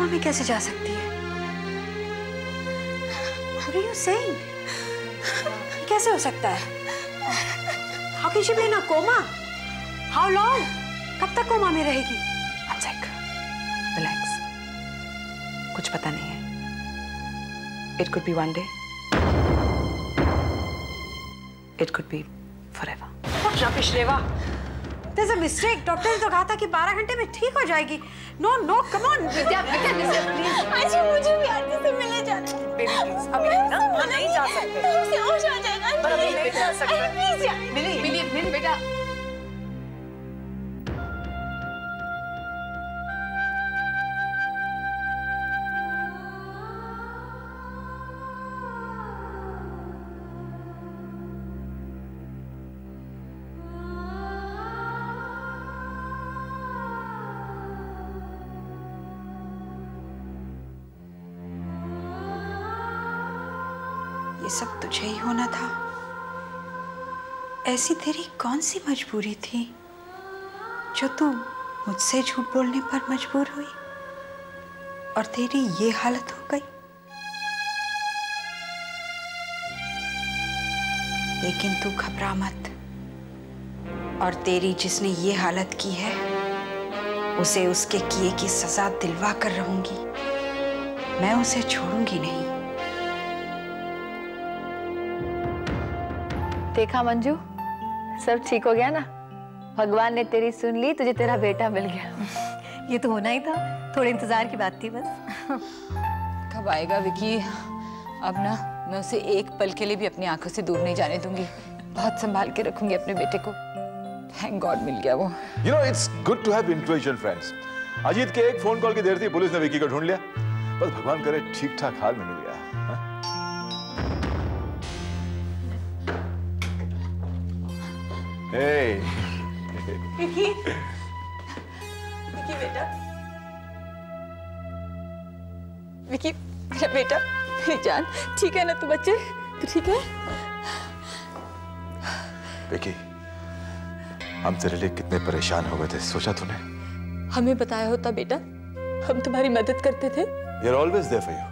Coma में कैसे जा सकती है? What are you saying? कैसे हो सकता है? How can she be in a coma? How long? कब तक कोमा में रहेगी? One sec. Relax. कुछ पता नहीं है. It could be one day. It could be forever. What rubbish, Reva? There's a mistake. Doctor ने तो कहा था कि 12 घंटे में ठीक हो जाएगी. No, no, come on. Vidya, listen, please. आज मुझे भी आरती से मिलने जाना है. Baby, please. अभी ना वहाँ नहीं जा सकते. हमसे होश आ जाएगा. पर अभी नहीं जा सकते. Please यार. मिली बेटा. ये सब तुझे ही होना था। ऐसी तेरी कौन सी मजबूरी थी जो तू मुझसे झूठ बोलने पर मजबूर हुई और तेरी ये हालत हो गई? लेकिन तू घबरा मत, और तेरी जिसने ये हालत की है उसे उसके किए की सजा दिलवा कर रहूंगी। मैं उसे छोड़ूंगी नहीं। देखा मंजू, सब ठीक हो गया ना? भगवान ने तेरी सुन ली, तुझे तेरा बेटा मिल गया। ये तो होना ही था, थोड़े इंतजार की बात थी बस। कब आएगा विकी? अब ना मैं उसे एक पल के लिए भी अपनी आंखों से दूर नहीं जाने दूंगी। बहुत संभाल के रखूंगी अपने बेटे को। थैंक गॉड मिल गया वो। You know, it's good to have intelligent friends. Ajit के एक फोन कॉल की देर थी, पुलिस ने विकी को ढूंढ लिया। बस भगवान करे ठीक ठाक हाल में मिल गया। Hey. विकी, विकी बेटा, विकी मेरा बेटा, मेरी जान, ठीक है ना तू बच्चे? तू ठीक है? विकी, हम तेरे लिए कितने परेशान हो गए थे, सोचा तूने? हमें बताया होता बेटा, हम तुम्हारी मदद करते थे। We're always there for you.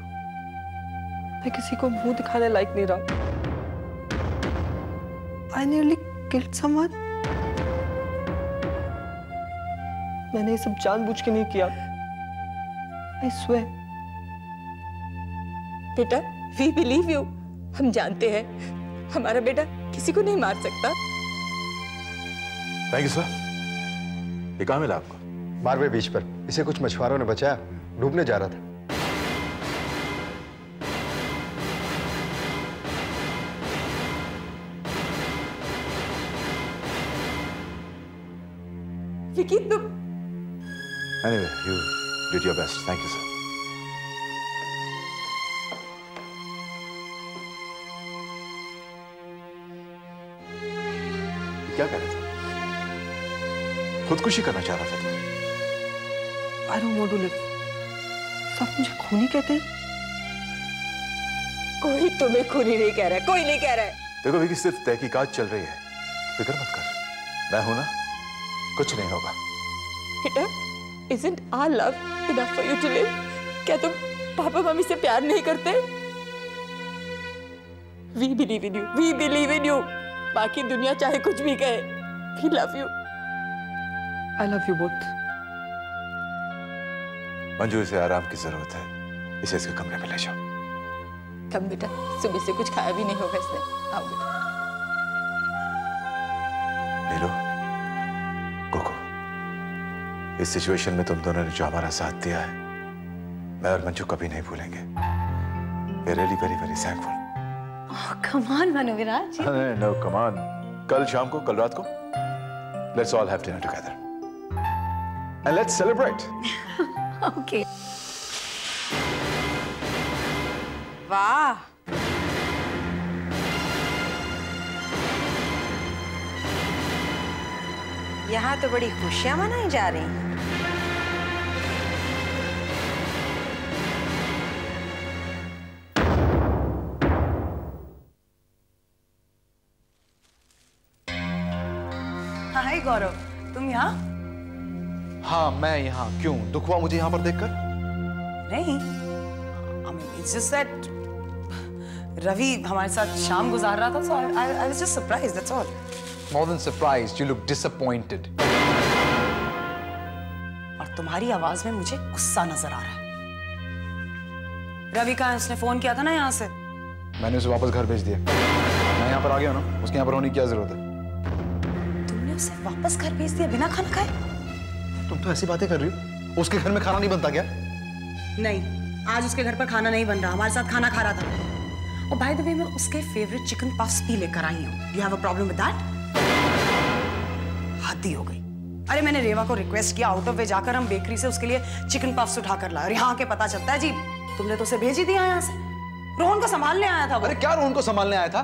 मैं किसी को मुंह दिखाने लायक नहीं रहा। I nearly killed someone. मैंने ये सब जानबूझ के नहीं किया। I swear. बेटा, we believe you. हम जानते हैं, हमारा बेटा किसी को नहीं मार सकता। Thank you, sir. ये कहाँ मिला आपको? मारवे बीच पर। इसे कुछ मछुआरों ने बचाया, डूबने जा रहा था। विकी तुम Anyway, you did your best. Thank you, sir. क्या कर रहे थे? खुदकुशी करना चाह रहा था तू? I don't want to live. सब मुझे खूनी कहते हैं। कोई तुम्हें खूनी नहीं कह रहा है, कोई नहीं कह रहा है। देखो विकी, सिर्फ तहकीकात चल रही है, फिक्र मत कर। मैं हूं ना, कुछ नहीं होगा। बेटा, isn't our love enough for you to live? क्या तुम पापा मम्मी से प्यार नहीं करते? We believe in you. We believe in you. बाकी दुनिया चाहे कुछ भी कहे, we love you. I love you both. Manju, इसे आराम की जरूरत है, इसे इसके कमरे में ले जाओ। कम बेटा, सुबह से कुछ खाया भी नहीं होगा इसने। आओ बेटा। नीलू, कोको, इस सिचुएशन में तुम दोनों ने जो हमारा साथ दिया है, मैं और मंजू कभी नहीं भूलेंगे। We're really very, very thankful. Oh, come on, Manuviraज। No, come on. कल शाम को, कल रात को, let's all have dinner together. And let's celebrate. Okay. वाह, यहाँ तो बड़ी खुशियां मनाई जा रही हैं। हाय गौरव, तुम यहाँ? हाँ, मैं यहाँ। क्यों? दुख हुआ मुझे यहाँ पर देखकर? नहीं, I mean, it's just that Ravi हमारे साथ शाम गुजार रहा था, so I was just surprised, that's all. More than surprised, you look disappointed. और तुम्हारी आवाज में मुझे गुस्सा नजर आ रहा है। रवि का उसने फोन किया था ना यहाँ से। मैंने उसे वापस घर भेज दिया। मैं यहाँ पर आ गया ना, उसके यहाँ पर होने की क्या जरूरत है? तुमने उसे वापस घर भेज दिया बिना खाना खाए? तुम तो ऐसी बातें कर रही हो। उसके घर में खाना नहीं बनता क्या? नहीं, आज उसके घर पर खाना नहीं बन रहा, हमारे साथ खाना खा रहा था। और बाय द वे मैं उसके फेवरेट चिकन पफ्स भी लेकर आई हूँ। You have a problem with that? हद ही हो गई। अरे मैंने रेवा को रिक्वेस्ट किया आउट ऑफ वे जाकर हम बेकरी से उसके लिए चिकन पफ्स उठा कर लाए, और यहाँ के पता चलता है जी तुमने तो उसे भेज ही दिया यहाँ से। रोहन को संभालने आया था वो। अरे क्या रोहन को संभालने आया था?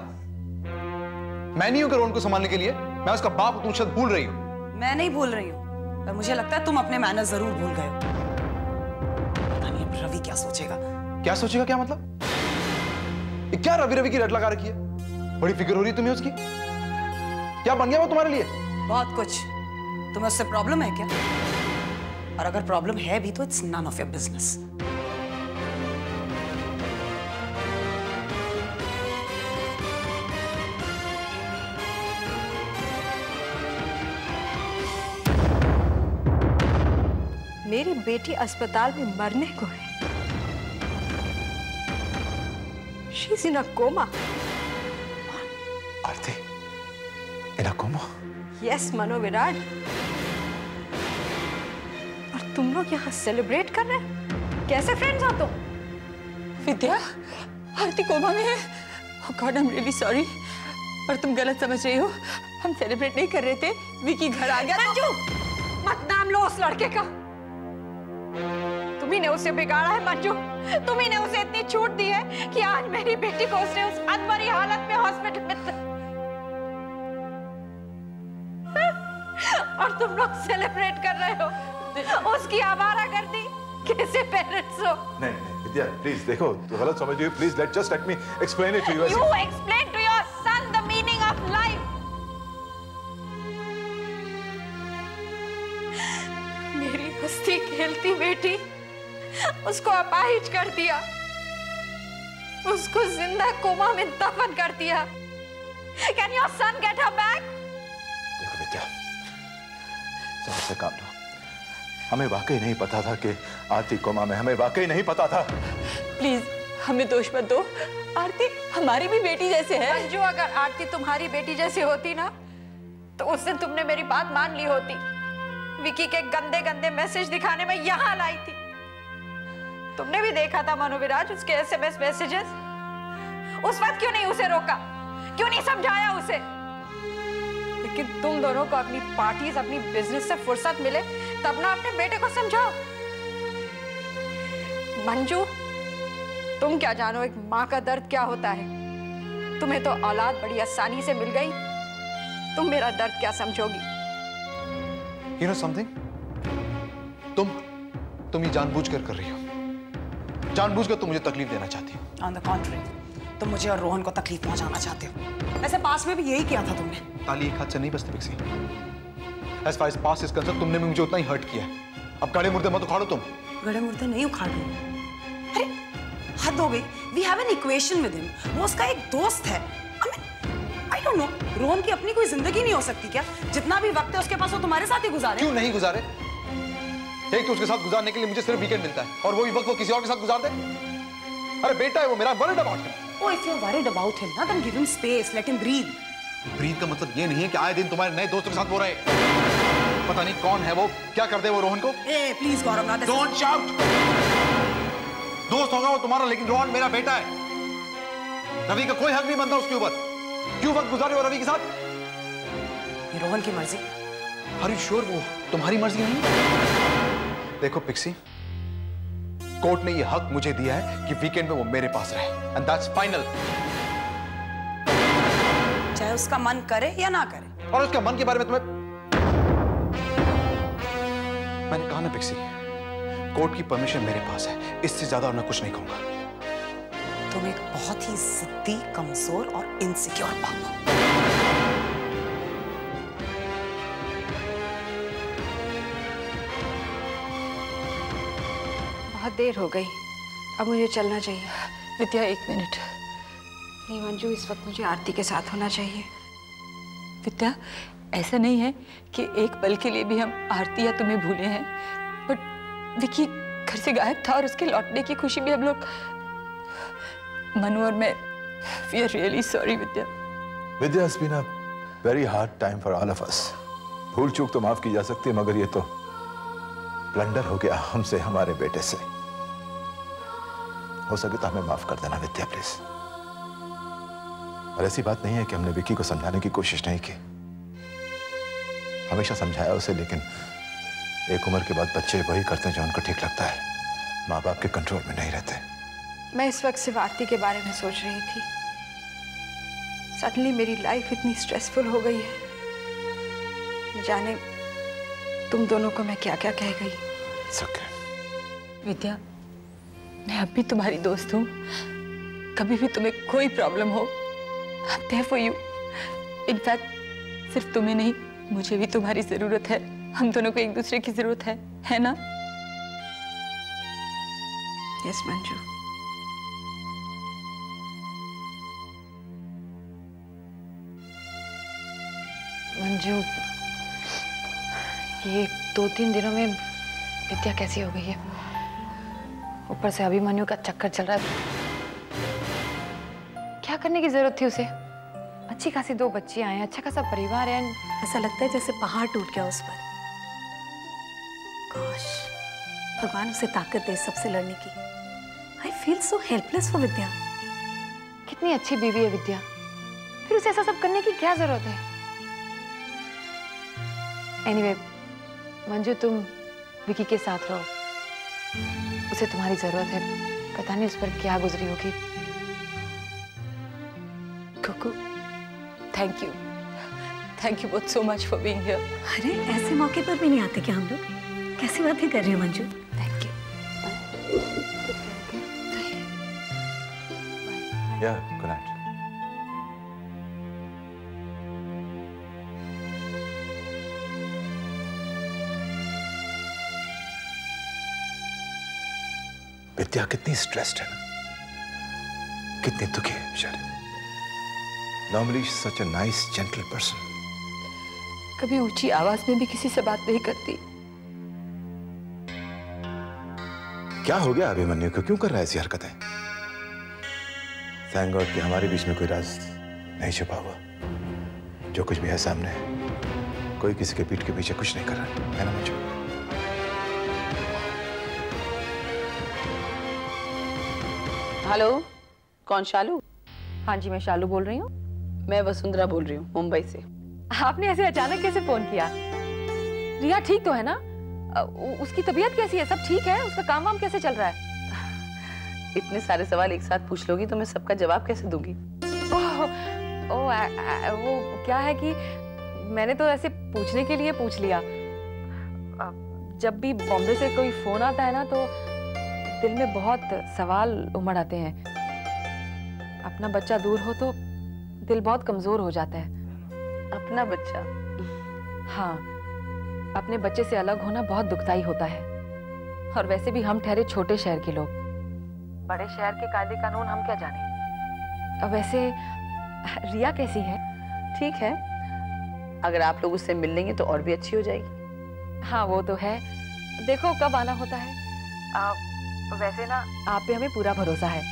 मैं नहीं हूँ कि रोहन को संभालने के लिए, मैं उसका बाप। तुम शायद भूल रही हो। मैं नहीं भूल रही हूँ, पर मुझे लगता है तुम अपने मैनर्स जरूर भूल गए हो। पता नहीं अब रवि क्या सोचेगा। क्या सोचेगा? क्या मतलब? ये क्या रवि की रट लगा रखी है? बड़ी फिक्र हो रही है तुम्हें उसकी? क्या बन गया वो तुम्हारे लिए? बहुत कुछ। तुम्हें उससे प्रॉब्लम है क्या? और अगर प्रॉब्लम है भी तो it's none of your business. मेरी बेटी अस्पताल में मरने को है। She's in a coma. Aarti, in a coma? Yes, मनोविराज। और तुम लोग यहाँ सेलिब्रेट कर रहे हैं? कैसे फ्रेंड्स हो तुम? विद्या, आरती कोमा में है। Oh God, I'm really sorry। पर तुम गलत समझ रही हो। हम सेलिब्रेट नहीं कर रहे थे। विकी घर आ गया। मंजू, मत नाम लो उस लड़के का। तुम्ही ने उसे बिगाड़ा है मंजू। तुम्ही ने उसे इतनी छूट दी है कि आज मेरी बेटी को उसने उस अनवरी हालत में हॉस्पिटल में और तुम लोग सेलिब्रेट कर रहे हो उसकी आवारागर्दी। कैसे पेरेंट्स हो? नहीं विद्या, प्लीज देखो, तो गलत समझ रही हो। Please just let me explain it to you. You explain to your son the meaning of life. मेरी हंसती खेलती बेटी उसको अपाहिज कर दिया, उसको जिंदा कोमा में दफन कर दिया। Can your son get her back? देखो विद्या, समझ से काम लो। हमें वाकई नहीं पता था कि आरती कोमा में, हमें वाकई नहीं पता था। प्लीज हमें दोष मत दो। आरती हमारी भी बेटी जैसे है। मंजू, अगर आरती तुम्हारी बेटी जैसी होती ना तो उस दिन तुमने मेरी बात मान ली होती। विकी के गंदे गंदे मैसेज दिखाने में यहाँ लाई थी। तुमने भी देखा था मनोविराज उसके SMS मैसेजेस। उस वक्त क्यों नहीं उसे रोका? क्यों नहीं समझाया उसे? लेकिन तुम दोनों को अपनी पार्टीज, अपनी बिजनेस से फुर्सत मिले तब ना अपने बेटे को समझाओ। मंजू, तुम क्या जानो एक माँ का दर्द क्या होता है। तुम्हें तो औलाद बड़ी आसानी से मिल गई, तुम मेरा दर्द क्या समझोगी? You know something? तुम ये जानबूझकर कर रही हो। जानबूझकर तुम मुझे तकलीफ देना चाहती हो। On the contrary, तुम मुझे और रोहन को तकलीफ पहुंचाना चाहते हो। ऐसे पास में भी यही किया था तुमने। ताली एक हाथ से नहीं बजती pixie. As far as past is concerned, तुमने भी मुझे उतना ही हर्ट किया है। अब गड़े मुर्दे मत उखाड़ो तुम। गड़े मुर्दे नहीं उखाड़ रही। अरे हद हो गई। We have an equation with him. वो उसका एक दोस्त है। I don't know, रोहन की अपनी कोई जिंदगी नहीं हो सकती क्या? जितना भी वक्त है उसके पास वो तुम्हारे साथ ही गुजारे। क्यों नहीं गुजारे? एक तो उसके साथ गुजारने के लिए मुझे सिर्फ वीकेंड मिलता है, और वो भी वक्त वो किसी और के साथ गुजार दे। अरे बेटा है वो मेरा, worried about him. Oh, if you're worried about him, then give him space, let him breathe. Breathe का मतलब ये नहीं है कि आए दिन तुम्हारे नए दोस्तों के साथ हो रहे। पता नहीं कौन है वो, क्या कर दे वो रोहन को। Hey, please Gaurav, not this. Don't shout. दोस्त होगा वो तुम्हारा, लेकिन रोहन मेरा बेटा है। रवि का कोई हक नहीं बनता उसके ऊपर। क्यों वक्त गुजारे हो रवि के साथ? ये रोहन की मर्जी। Are you sure वो तुम्हारी मर्जी नहीं? देखो पिक्सी, कोर्ट ने ये हक मुझे दिया है कि वीकेंड में वो मेरे पास रहे, and that's final. चाहे उसका मन करे या ना करे। और उसके मन के बारे में तुम्हें मैंने कहा ना पिक्सी, कोर्ट की परमिशन मेरे पास है, इससे ज्यादा और मैं कुछ नहीं कहूंगा। तुम एक बहुत ही जिद्दी, कमजोर और इनसिक्योर बाप हो। बहुत देर हो गई, अब मुझे चलना चाहिए। विद्या, 1 मिनट। नहीं मंजू, इस वक्त मुझे आरती के साथ होना चाहिए। विद्या, ऐसा नहीं है कि एक पल के लिए भी हम आरती या तुम्हें भूले हैं, बट विकी घर से गायब था और उसके लौटने की खुशी भी हम लोग, मनु और मैं, we are really sorry Vidya. Vidya, it's been a very hard time for all of us. भूल चूक तो माफ की जा सकती है, मगर ये तो ब्लंडर हो गया हमसे, हमारे बेटे से। हो सके तो हमें माफ कर देना विद्या, प्लीज। और ऐसी बात नहीं है कि हमने विकी को समझाने की कोशिश नहीं की, हमेशा समझाया उसे, लेकिन एक उम्र के बाद बच्चे वही करते हैं जो उनको ठीक लगता है, माँ बाप के कंट्रोल में नहीं रहते। मैं इस वक्त सिर्फ आरती के बारे में सोच रही थी। सडनली मेरी लाइफ इतनी स्ट्रेसफुल हो गई है, न जाने तुम दोनों को मैं क्या क्या कह गई। विद्या, मैं अब भी तुम्हारी दोस्त हूँ, कभी भी तुम्हें कोई प्रॉब्लम हो, I'm there for you. In fact सिर्फ तुम्हें नहीं, मुझे भी तुम्हारी जरूरत है, हम दोनों को एक दूसरे की जरूरत है ना? यस मंजू। मंजू, ये 2-3 दिनों में विद्या कैसी हो गई है? ऊपर से अभिमन्यु का चक्कर चल रहा है। क्या करने की जरूरत थी उसे? अच्छी खासी 2 बच्चियां हैं, अच्छा खासा परिवार है। ऐसा लगता है जैसे पहाड़ टूट गया उस पर। गॉश, भगवान उसे ताकत दे सबसे लड़ने की। I feel so helpless for Vidya. कितनी अच्छी बीवी है विद्या, फिर उसे ऐसा सब करने की क्या जरूरत है? एनीवे, मंजू तुम विकी के साथ रहो, उसे तुम्हारी जरूरत है, पता नहीं उस पर क्या गुजरी होगी। Kuku, thank you both so much for being here. अरे ऐसे मौके पर भी नहीं आते क्या हम लोग? कैसी बातें कर रही हो Manju? Thank you. Yeah, good night. Vidya कितनी स्ट्रेस्ड है ना, कितनी दुखी है बेचारी। Normally such a nice gentle person. कभी ऊंची आवाज में भी किसी से बात नहीं करती। क्या हो गया अभिमन्यु को, क्यों कर रहा है ऐसी हरकतें? थैंक गॉड कि हमारे बीच में कोई राज नहीं छुपा हुआ। जो कुछ भी है सामने है, कोई किसी के पीठ के पीछे कुछ नहीं कर रहा है ना मुझे? हेलो, कौन? शालू? हाँ जी, मैं शालू बोल रही हूँ। मैं वसुंधरा बोल रही हूँ, मुंबई से। आपने ऐसे अचानक कैसे फोन किया? रिया ठीक तो है ना? उसकी तबीयत कैसी है? सब ठीक है? उसका काम वाम कैसे चल रहा है? इतने सारे सवाल एक साथ पूछ लोगी तो मैं सबका जवाब कैसे दूंगी? वो क्या है कि मैंने तो ऐसे पूछने के लिए पूछ लिया। जब भी बॉम्बे से कोई फोन आता है ना तो दिल में बहुत सवाल उमड़ आते हैं। अपना बच्चा दूर हो तो दिल बहुत कमजोर हो जाता है। अपना बच्चा? हाँ, अपने बच्चे से अलग होना बहुत दुखदाई होता है। और वैसे भी हम ठहरे छोटे शहर के लोग, बड़े शहर के कायदे कानून हम क्या जाने। वैसे रिया कैसी है? ठीक है, अगर आप लोग उससे मिल लेंगे तो और भी अच्छी हो जाएगी। हाँ वो तो है, देखो कब आना होता है। वैसे ना आप पे हमें पूरा भरोसा है,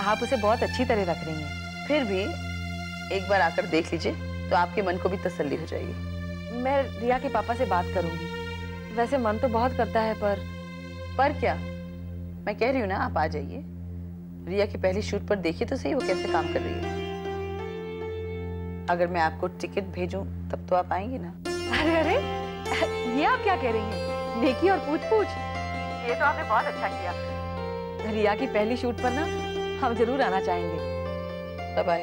आप उसे बहुत अच्छी तरह रख रही हैं। फिर भी एक बार आकर देख लीजिए तो आपके मन को भी तसल्ली हो जाएगी। मैं रिया के पापा से बात करूंगी। वैसे मन तो बहुत करता है पर क्या? मैं कह रही हूँ ना, आप आ जाइए। रिया की पहली शूट पर देखिए तो सही वो कैसे काम कर रही है। अगर मैं आपको टिकट भेजूं तब तो आप आएंगी ना? अरे ये आप क्या कह रही हैं? नेकी और पूछ-पूछ, ये तो आपने बहुत अच्छा किया। रिया की पहली शूट पर ना हम जरूर आना चाहेंगे। Bye bye.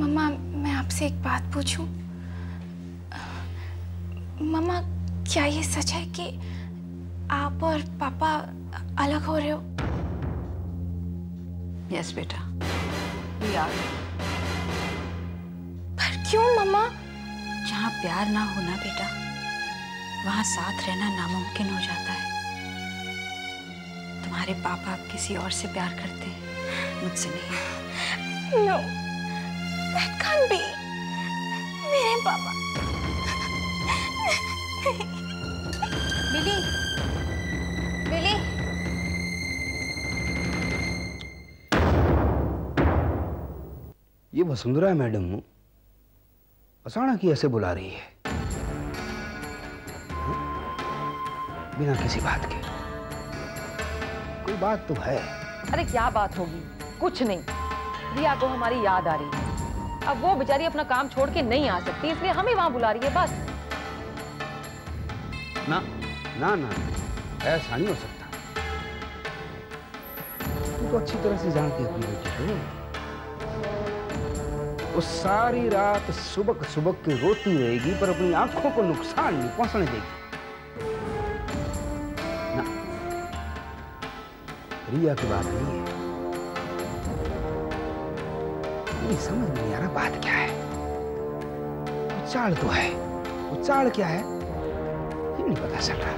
मम्मा, मैं आपसे एक बात पूछूं? मम्मा, क्या ये सच है कि आप और पापा अलग हो रहे हो? यस बेटा। पर क्यों मम्मा? जहाँ प्यार ना हो ना बेटा, वहां साथ रहना नामुमकिन हो जाता है। तुम्हारे पापा अब किसी और से प्यार करते हैं, मुझसे नहीं। No, that can't be. मेरे पापा। मिली, मिली। ये वसुंधरा मैडम अचानक ही ऐसे बुला रही है, बिना किसी बात के। कोई बात तो है। अरे क्या बात होगी, कुछ नहीं। रिया को हमारी याद आ रही है। अब वो बेचारी अपना काम छोड़ के नहीं आ सकती, इसलिए हमें वहां बुला रही है, बस। ना ना ना, ऐसा नहीं हो सकता। तू तो अच्छी तरह से जानती है अपनी बेटी को। वो सारी रात सुबह सुबह के रोती रहेगी, पर अपनी आंखों को नुकसान नहीं पहुंचने देगी। ना, रिया की बात नहीं है। मुझे समझ नहीं आ रहा बात क्या है। वो चाल तो है, वो चाल क्या है ये नहीं पता चल रहा।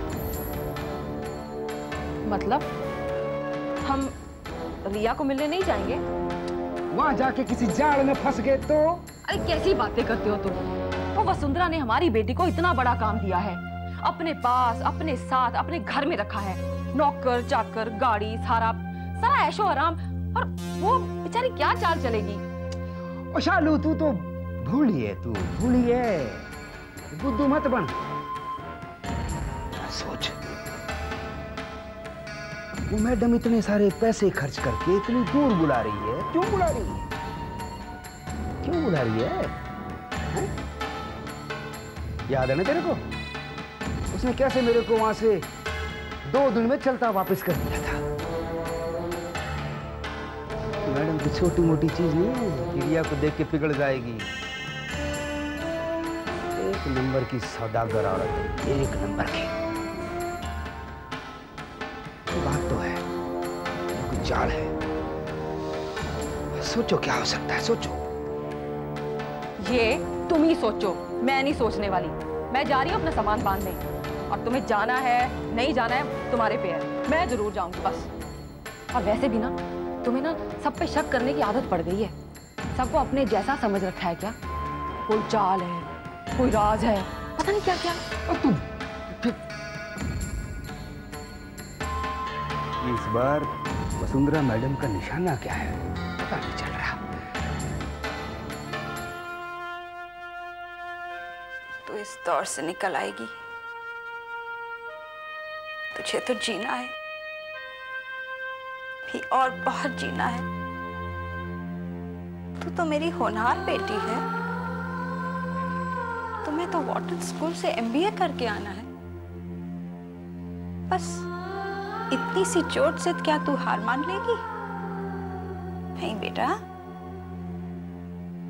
मतलब हम रिया को मिलने नहीं जाएंगे? वहां जाके किसी जाल में फंस गए तो? अरे कैसी बातें करते हो तुम? वो वसुंधरा ने हमारी बेटी को इतना बड़ा काम दिया है, अपने पास, अपने साथ, अपने घर में रखा है। नौकर चाकर, गाड़ी, सारा ऐशो आराम, और वो बेचारी क्या चाल चलेगी? ओ शालू, तू तो भूली है, बुद्धू मत बन। सोच, वो मैडम इतने सारे पैसे खर्च करके इतनी दूर बुला रही है। क्यों बुला रही है? क्यों बुला रही है? हैं? याद है ना तेरे को? उसने कैसे मेरे को वहां से 2 दिन में चलता वापस कर दिया था। मैडम की छोटी मोटी चीज नहीं है, रिया को देख के पिघल जाएगी। 1 नंबर की सौदागर औरत है, 1 नंबर की। बात तो है, तो कुछ जाल है। सोचो क्या हो सकता है, सोचो। ये तुम ही सोचो, मैं नहीं सोचने वाली। मैं जा रही हूँ अपना सामान बांधने, और तुम्हें जाना है नहीं जाना है तुम्हारे पे है। मैं जरूर जाऊंगी बस। और वैसे भी ना, तुम्हें ना सब पे शक करने की आदत पड़ गई है। सबको अपने जैसा समझ रखा है क्या? कोई चाल है, कोई राज है, पता नहीं क्या क्या। तुम इस बार वसुंधरा मैडम का निशाना क्या है पता नहीं चल रहा। तू इस दौर से निकल आएगी। तुझे तो जीना है, भी और बहुत जीना है। तू तो मेरी होनहार बेटी है। तुम्हें तो वॉटन स्कूल से MBA करके आना है। बस इतनी सी चोट से क्या तू हार मान लेगी? नहीं बेटा,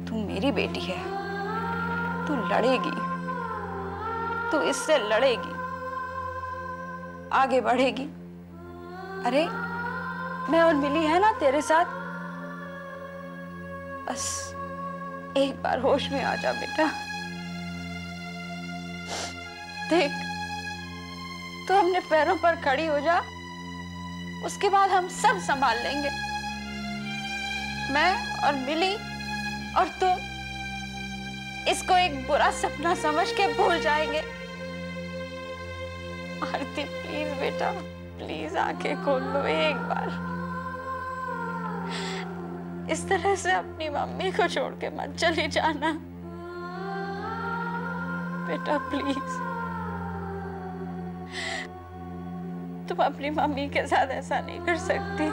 तू मेरी बेटी है। तू लड़ेगी, तू इससे लड़ेगी, आगे बढ़ेगी। अरे मैं और मिली है ना तेरे साथ। बस एक बार होश में आ जा बेटा। देख, तू अपने पैरों पर खड़ी हो जा, उसके बाद हम सब संभाल लेंगे। मैं और मिली और तुम इसको एक बुरा सपना समझ के भूल जाएंगे। आरती प्लीज बेटा, प्लीज आंखें खोल लो एक बार। इस तरह से अपनी मम्मी को छोड़ के मत चली जाना बेटा, प्लीज। तुम अपनी मम्मी के साथ ऐसा नहीं कर सकती।